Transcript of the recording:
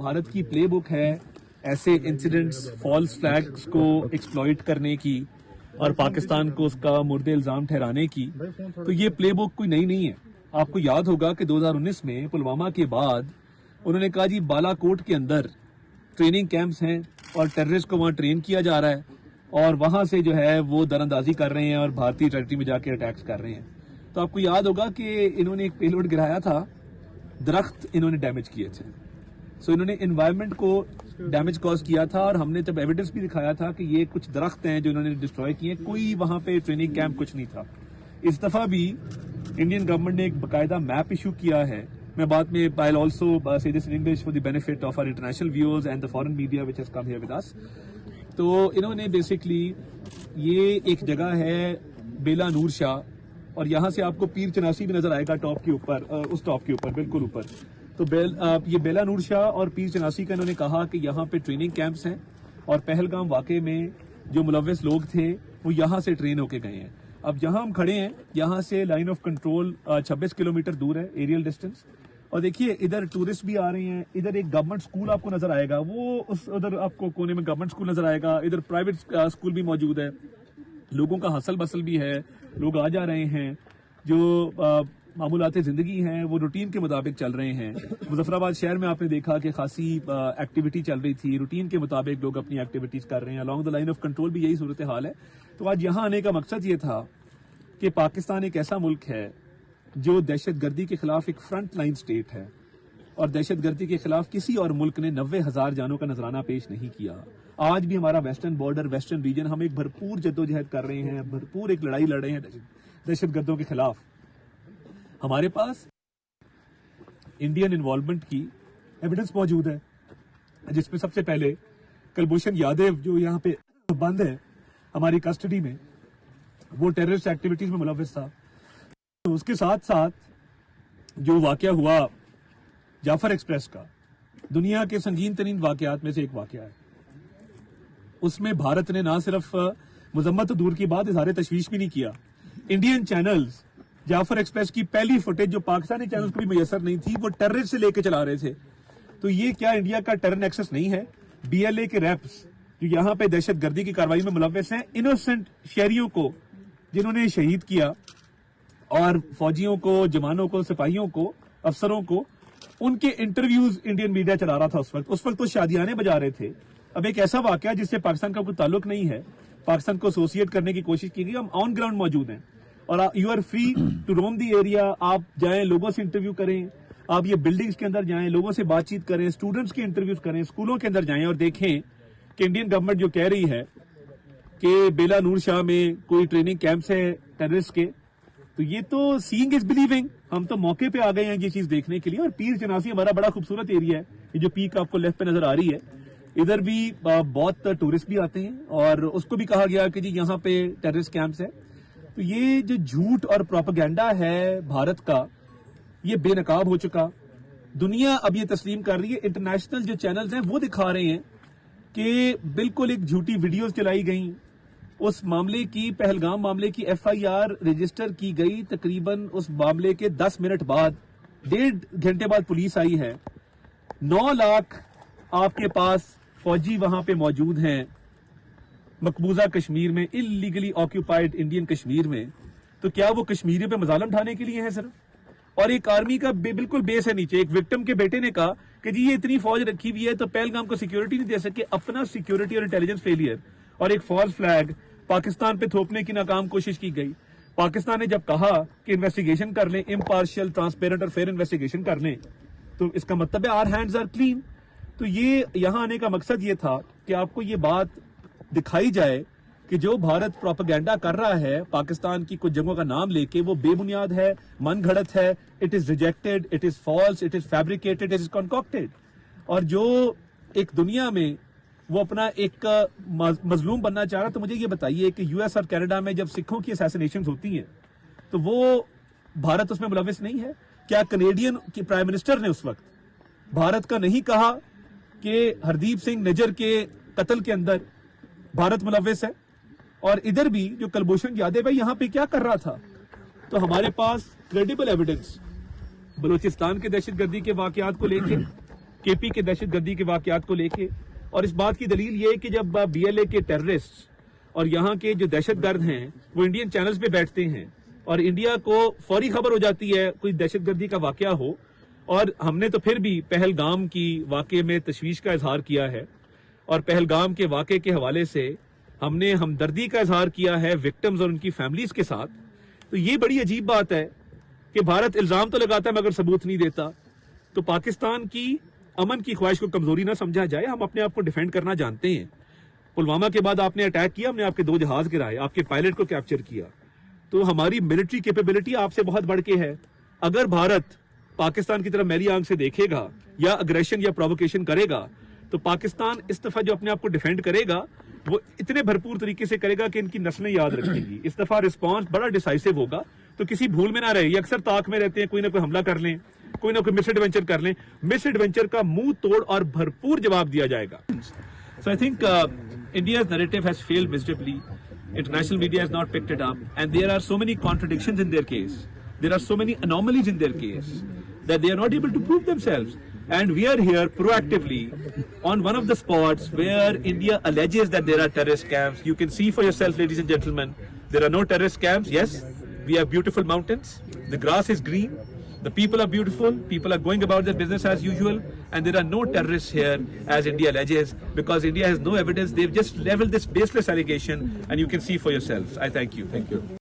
بھارت کی پلے بک ہے ایسے انسیڈنٹس فالس فلیگز کو ایکسپلائٹ کرنے کی اور پاکستان کو اس کا مورد الزام ٹھہرانے کی. تو یہ پلے بک کوئی نئی نہیں ہے. آپ کو یاد ہوگا کہ 2019 میں پلوامہ کے بعد انہوں نے کہا جی بالا کوٹ کے اندر ٹریننگ کیمپس ہیں اور ٹیررسٹ کو وہاں ٹرین کیا جا رہا ہے اور وہاں سے جو ہے وہ در اندازی کر رہے ہیں اور بھارتی ٹیریٹری میں جا کے اٹیکس کر رہے ہیں. تو آپ کو یاد ہوگا کہ انہوں نے ایک پیلوڈ گرایا تھا, درخت انہوں نے ڈیمیج کیے تھے. سو انہوں نے انوائرمنٹ کو ڈیمیج کاز کیا تھا اور ہم نے جب ایویڈنس بھی دکھایا تھا کہ یہ کچھ درخت ہیں جو انہوں نے ڈسٹروائے کیے, کوئی وہاں پہ ٹریننگ کیمپ کچھ نہیں تھا. اس دفعہ بھی انڈین گورنمنٹ نے ایک باقاعدہ میپ ایشو کیا ہے. میں بعد میں I'll also say this in English for the benefit of our international viewers and the foreign media which has come here with us. تو انہوں نے بیسکلی یہ ایک جگہ ہے بیلا نور شاہ اور یہاں سے آپ کو پیر چناسی بھی نظر آئے گا ٹاپ کے اوپر, اس ٹاپ کے اوپر بالکل اوپر. تو یہ بیلا نور شاہ اور پیر چناسی کا انہوں نے کہا کہ یہاں پہ ٹریننگ کیمپس ہیں اور پہلگام واقعے میں جو ملوث لوگ تھے وہ یہاں سے ٹرین ہو کے گئے ہیں. اب جہاں ہم کھڑے ہیں یہاں سے لائن آف کنٹرول 26 کلومیٹر دور ہے ایریل ڈسٹینس. اور دیکھیے ادھر ٹورسٹ بھی آ رہے ہیں, ادھر ایک گورنمنٹ اسکول آپ کو نظر آئے گا, وہ ادھر آپ کو کونے میں گورنمنٹ اسکول نظر آئے گا, ادھر پرائیویٹ اسکول بھی موجود ہے, لوگوں کا ہسل بسل بھی ہے, لوگ آ جا رہے ہیں, جو معمولات زندگی ہیں وہ روٹین کے مطابق چل رہے ہیں. مظفر آباد شہر میں آپ نے دیکھا کہ خاصی ایکٹیویٹی چل رہی تھی, روٹین کے مطابق لوگ اپنی ایکٹیویٹیز کر رہے ہیں. along the line of control بھی یہی صورتحال ہے. تو آج یہاں آنے کا مقصد یہ تھا کہ پاکستان ایک ایسا ملک ہے جو دہشت گردی کے خلاف ایک فرنٹ لائن سٹیٹ ہے اور دہشت گردی کے خلاف کسی اور ملک نے 90,000 جانوں کا نذرانہ پیش نہیں کیا. آج بھی ہمارا ویسٹرن بارڈر, ویسٹرن ریجن, ہم ایک بھرپور جدوجہد کر رہے ہیں, بھرپور ایک لڑائی لڑ رہے ہیں دہشت گردوں کے خلاف. ہمارے پاس انڈین انوالومنٹ کی ایویڈنس موجود ہے جس میں سب سے پہلے کلبھوشن یادو جو یہاں پہ بند ہے ہماری کسٹڈی میں, وہ ٹیررسٹ ایکٹیویٹیز میں ملوث تھا. اس کے ساتھ ساتھ جو واقعہ ہوا جعفر ایکسپریس کا, دنیا کے سنگین ترین واقعات میں سے ایک واقعہ ہے. اس میں بھارت نے نہ صرف مذمت دور کی بات اظہار تشویش بھی نہیں کیا. انڈین چینلز جعفر ایکسپریس کی پہلی فوٹیج جو پاکستانی چینلز کو بھی میسر نہیں تھی وہ ٹیررسٹ سے لے کے چلا رہے تھے. تو یہ کیا انڈیا کا ٹیرر نیکسس نہیں ہے؟ BLA کے ریپس جو یہاں پہ دہشت گردی کی کارروائی میں ملوث ہیں, انوسنٹ شہریوں کو جنہوں نے شہید کیا اور فوجیوں کو, جوانوں کو, سپاہیوں کو, افسروں کو, ان کے انٹرویوز انڈین میڈیا چلا رہا تھا اس وقت تو شادیانے بجا رہے تھے. اب ایک ایسا واقعہ جس سے پاکستان کا کوئی تعلق نہیں ہے, پاکستان کو ایسوسیٹ کرنے کی کوشش کی گئی. ہم آن گراؤنڈ موجود ہیں اور you are free to roam the area. آپ جائیں, لوگوں سے انٹرویو کریں, آپ یہ بلڈنگز کے اندر جائیں, لوگوں سے بات چیت کریں, اسٹوڈنٹس کے انٹرویوز کریں, اسکولوں کے اندر جائیں اور دیکھیں کہ انڈین گورنمنٹ جو کہہ رہی ہے کہ بیلا نور شاہ میں کوئی ٹریننگ کیمپس ہے ٹیررسٹ کے, تو یہ تو سینگ از بلیونگ. ہم تو موقع پہ آ گئے ہیں یہ چیز دیکھنے کے لیے. اور پیر چناسی ہمارا بڑا خوبصورت ایریا ہے, یہ جو پیک آپ کو لیفٹ پہ نظر آ رہی ہے, ادھر بھی بہت ٹورسٹ بھی آتے ہیں اور اس کو بھی کہا گیا کہ جی یہاں پہ ٹیررسٹ کیمپس ہے. تو یہ جو جھوٹ اور پروپیگنڈا ہے بھارت کا, یہ بے نقاب ہو چکا. دنیا اب یہ تسلیم کر رہی ہے, انٹرنیشنل جو چینلز ہیں وہ دکھا رہے ہیں کہ بالکل ایک جھوٹی ویڈیوز چلائی گئیں. اس معاملے کی, پہلگام معاملے کی FIR رجسٹر کی گئی, تقریباً اس معاملے کے 10 منٹ بعد, 1.5 گھنٹے بعد پولیس آئی ہے. 9 لاکھ آپ کے پاس فوجی وہاں پہ موجود ہیں مقبوضہ کشمیر میں, انلیگلی آکیوپائڈ انڈین کشمیر میں. تو کیا وہ کشمیریوں پہ مظالم ڈھانے کے لیے ہیں صرف؟ اور ایک آرمی کا بالکل بیس ہے نیچے. ایک وکٹم کے بیٹے نے کہا کہ جی یہ اتنی فوج رکھی ہوئی ہے تو پہلگام کو سیکیورٹی نہیں دے سکے. اپنا سیکیورٹی اور انٹیلیجنس فیلئر اور ایک فالس فلیگ پاکستان پہ تھوپنے کی ناکام کوشش کی گئی. پاکستان نے جب کہا کہ انویسٹیگیشن کر لیں, امپارشل, ٹرانسپیرنٹ اور فیئر انویسٹیگیشن کر لیں, تو اس کا مطلب ہے آر ہینڈز آر کلین. تو یہ یہاں آنے کا مقصد یہ تھا کہ آپ کو یہ بات دکھائی جائے کہ جو بھارت پروپیگنڈا کر رہا ہے پاکستان کی کچھ جگہوں کا نام لے کے, وہ بے بنیاد ہے, من گھڑت ہے. It is rejected, it is false, it is fabricated, it is concocted. اور جو ایک دنیا میں وہ اپنا ایک مظلوم بننا چاہ رہا, تو مجھے یہ بتائیے کہ US اور کینیڈا میں جب سکھوں کی اسیسینیشنز ہوتی ہیں تو وہ بھارت اس میں ملوث نہیں ہے؟ کیا کینیڈین کی پرائم منسٹر نے اس وقت بھارت کا نہیں کہا کہ ہردیپ سنگھ نجر کے قتل کے اندر بھارت ملوث ہے؟ اور ادھر بھی جو کلبھوشن یادو ہے یہاں پہ کیا کر رہا تھا؟ تو ہمارے پاس کریڈیبل ایویڈنس بلوچستان کے دہشت گردی کے واقعات کو لے کے, کے پی کے دہشت گردی کے واقعات کو لے کے. اور اس بات کی دلیل یہ ہے کہ جب بی ایل اے کے ٹیررسٹ اور یہاں کے جو دہشت گرد ہیں وہ انڈین چینلز پہ بیٹھتے ہیں اور انڈیا کو فوری خبر ہو جاتی ہے کوئی دہشت گردی کا واقعہ ہو. اور ہم نے تو پھر بھی پہلگام کی واقعے میں تشویش کا اظہار کیا ہے اور پہلگام کے واقعے کے حوالے سے ہم نے ہمدردی کا اظہار کیا ہے وکٹمز اور ان کی فیملیز کے ساتھ. تو یہ بڑی عجیب بات ہے کہ بھارت الزام تو لگاتا ہے مگر ثبوت نہیں دیتا. تو پاکستان کی امن کی خواہش کو کمزوری نہ سمجھا جائے. ہم اپنے آپ کو ڈیفینڈ کرنا جانتے ہیں. پلوامہ کے بعد آپ نے اٹیک کیا, ہم نے آپ کے 2 جہاز گرائے, آپ کے پائلٹ کو کیپچر کیا. تو ہماری ملٹری کیپیبلٹی آپ سے بہت بڑھ کے ہے. اگر بھارت پاکستان کی طرف میلی آنکھ سے دیکھے گا یا اگریشن یا پرووکیشن کرے گا تو پاکستان اس دفعہ جو اپنے آپ کو ڈیفینڈ کرے گا وہ اتنے بھرپور طریقے سے کرے گا کہ ان کی نسلیں یاد رکھیں گی. اس دفعہ رسپانس بڑا ڈیسائسو ہوگا. تو کسی بھول میں نہ رہے. یہ اکثر طاق میں رہتے ہیں, کوئی نہ کوئی حملہ کر لیں, کوئی نہ کوئی مس ایڈونچر کر لیں. مس ایڈونچر کا منہ توڑ اور بھرپور جواب دیا جائے گا. So I think India's narrative has failed miserably. International media has not picked it up, and there are so many contradictions in their case. There are so many anomalies in their case that they are not able to prove themselves. And we are here proactively on one of the spots where India alleges that there are terrorist camps. You can see for yourself, ladies and gentlemen, there are no terrorist camps. Yes, we have beautiful mountains. The grass is green. The people are beautiful. People are going about their business as usual. And there are no terrorists here as India alleges, because India has no evidence. They've just leveled this baseless allegation, and you can see for yourselves. I thank you. Thank you.